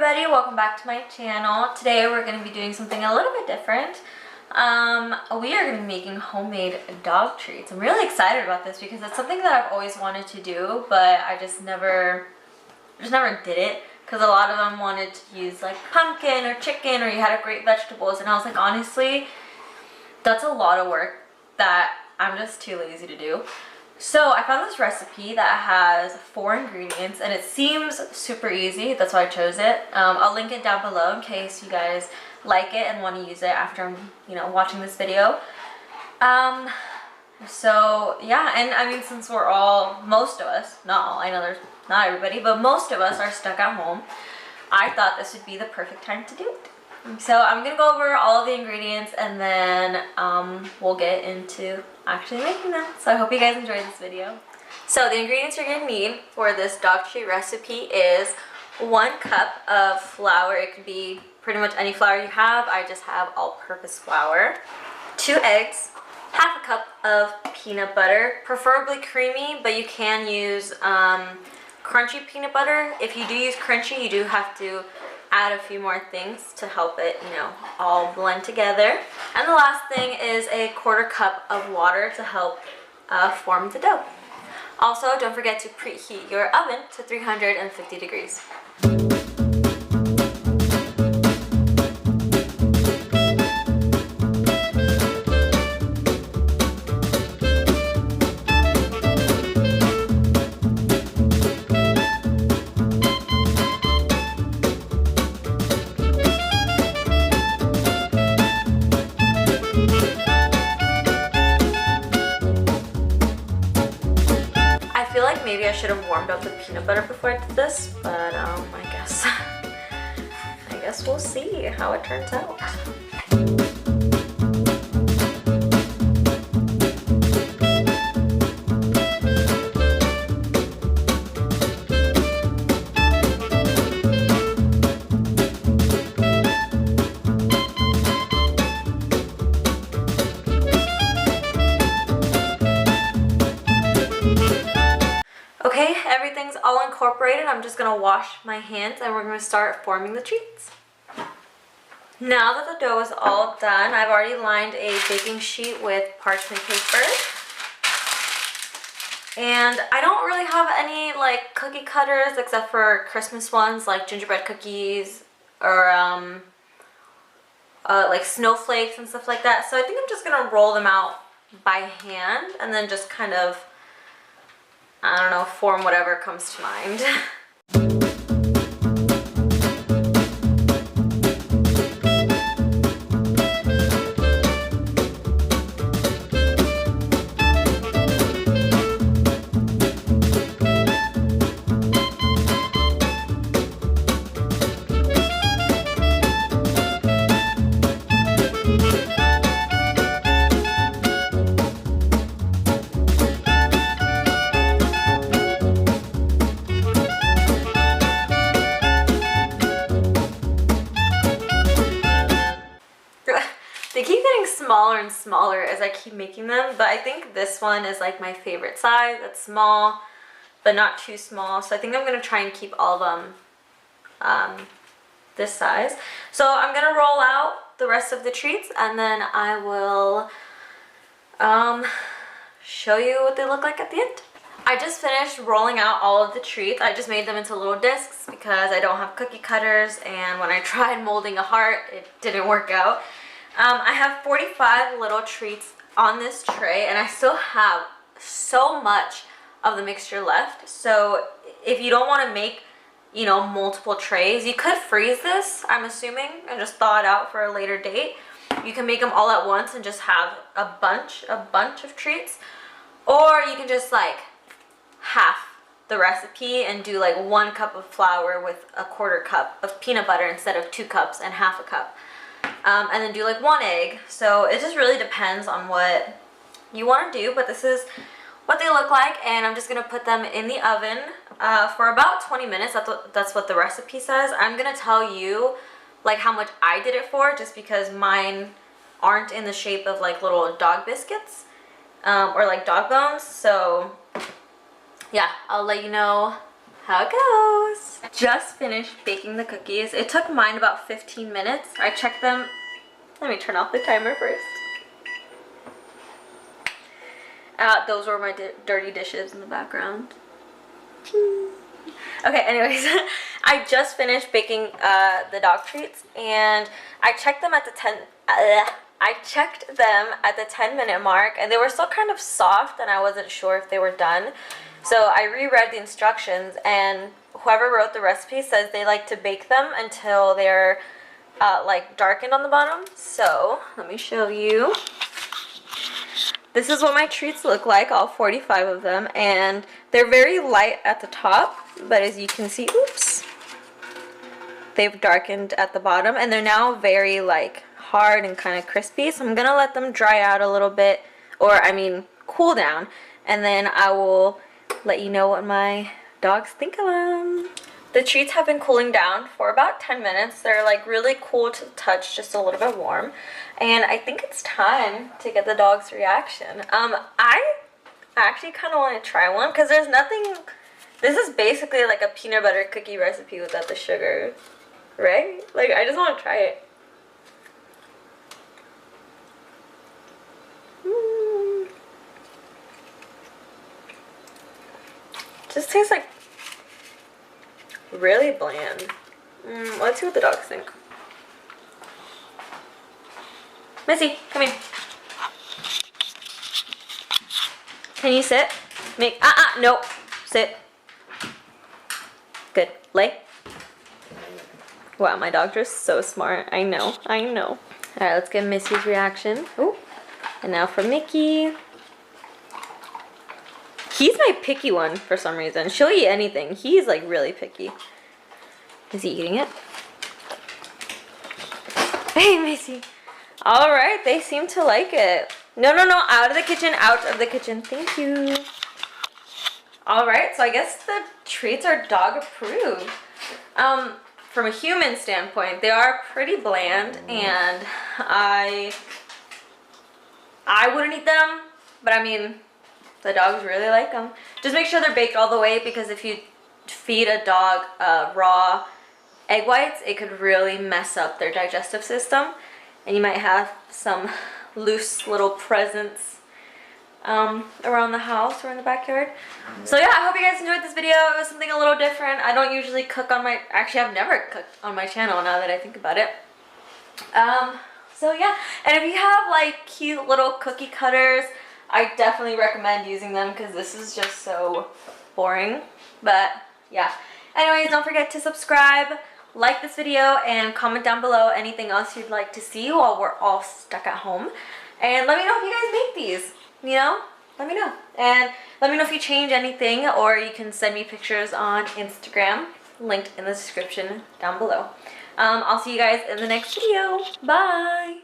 everybody, welcome back to my channel. Today we're going to be doing something a little bit different. We are going to be making homemade dog treats. I'm really excited about this because it's something that I've always wanted to do, but I just never did it because a lot of them wanted to use like pumpkin or chicken, or you had great vegetables, and I was like, honestly, that's a lot of work that I'm just too lazy to do. So I found this recipe that has 4 ingredients and it seems super easy. That's why I chose it. I'll link it down below in case you guys like it and want to use it after watching this video. So yeah, and I mean, since we're all, most of us, not all, I know there's not everybody, but most of us are stuck at home, I thought this would be the perfect time to do it. So I'm gonna go over all of the ingredients and then we'll get into actually making them. So I hope you guys enjoyed this video. So the ingredients you're gonna need for this dog treat recipe is 1 cup of flour. It could be pretty much any flour you have. I just have all-purpose flour. 2 eggs, half a cup of peanut butter, preferably creamy, but you can use crunchy peanut butter. If you do use crunchy, you do have to add a few more things to help it, all blend together. And the last thing is a 1/4 cup of water to help form the dough. Also, don't forget to preheat your oven to 350 degrees. I feel like maybe I should have warmed up the peanut butter before I did this, but I guess we'll see how it turns out. Okay, everything's all incorporated. I'm just gonna wash my hands and we're gonna start forming the treats. Now that the dough is all done, I've already lined a baking sheet with parchment paper. And I don't really have any like cookie cutters except for Christmas ones like gingerbread cookies or like snowflakes and stuff like that. So I think I'm just gonna roll them out by hand and then just kind of, I don't know, form whatever comes to mind. They keep getting smaller and smaller as I keep making them, but I think this one is like my favorite size. It's small, but not too small. So I think I'm gonna try and keep all of them this size. So I'm gonna roll out the rest of the treats and then I will show you what they look like at the end. I just finished rolling out all of the treats. I just made them into little discs because I don't have cookie cutters, and when I tried molding a heart, it didn't work out. I have 45 little treats on this tray and I still have so much of the mixture left. So if you don't want to make, multiple trays, you could freeze this, I'm assuming, and just thaw it out for a later date. You can make them all at once and just have a bunch of treats. Or you can just like half the recipe and do like 1 cup of flour with a 1/4 cup of peanut butter instead of 2 cups and half a cup. And then do like 1 egg. So it just really depends on what you want to do, but this is what they look like, and I'm just gonna put them in the oven for about 20 minutes. That's what the recipe says. I'm gonna tell you like how much I did it for, just because mine aren't in the shape of like little dog biscuits or like dog bones. So yeah, I'll let you know how it goes. Just finished baking the cookies. It took mine about 15 minutes. I checked them. Let me turn off the timer first. Those were my dirty dishes in the background. Okay, anyways, I just finished baking the dog treats, and I checked them at the 10-minute mark, and they were still kind of soft, and I wasn't sure if they were done. So I reread the instructions, and whoever wrote the recipe says they like to bake them until they're like darkened on the bottom. So let me show you. This is what my treats look like, all 45 of them, and they're very light at the top, but as you can see, oops, they've darkened at the bottom, and they're now very like hard and kind of crispy. So I'm gonna let them dry out a little bit, or I mean cool down, and then I will let you know what my dogs think of them. The treats have been cooling down for about 10 minutes. They're like really cool to the touch, just a little bit warm. And I think it's time to get the dog's reaction. I actually kind of want to try one because there's nothing, this is basically like a peanut butter cookie recipe without the sugar, right? Like I just want to try it. Just tastes like really bland. Let's see what the dogs think. Missy, come here. Can you sit? No. Sit. Good. Lay. Wow, my dogs are so smart. I know. Alright, let's get Missy's reaction. Ooh. And now for Mickey. He's my picky one for some reason. She'll eat anything. He's like really picky. Is he eating it? Hey, Missy. All right, they seem to like it. No, out of the kitchen, out of the kitchen. Thank you. All right, so I guess the treats are dog approved. From a human standpoint, they are pretty bland, and I wouldn't eat them, but I mean, the dogs really like them. Just make sure they're baked all the way, because if you feed a dog raw egg whites, it could really mess up their digestive system, and you might have some loose little presents around the house or in the backyard. So yeah, I hope you guys enjoyed this video. It was something a little different. I don't usually cook on my, actually I've never cooked on my channel now that I think about it. So yeah, and if you have like cute little cookie cutters, I definitely recommend using them because this is just so boring. But yeah, anyways, don't forget to subscribe, like this video, and comment down below anything else you'd like to see while we're all stuck at home. And let me know if you guys make these, you know? Let me know. And let me know if you change anything, or you can send me pictures on Instagram, linked in the description down below. I'll see you guys in the next video. Bye!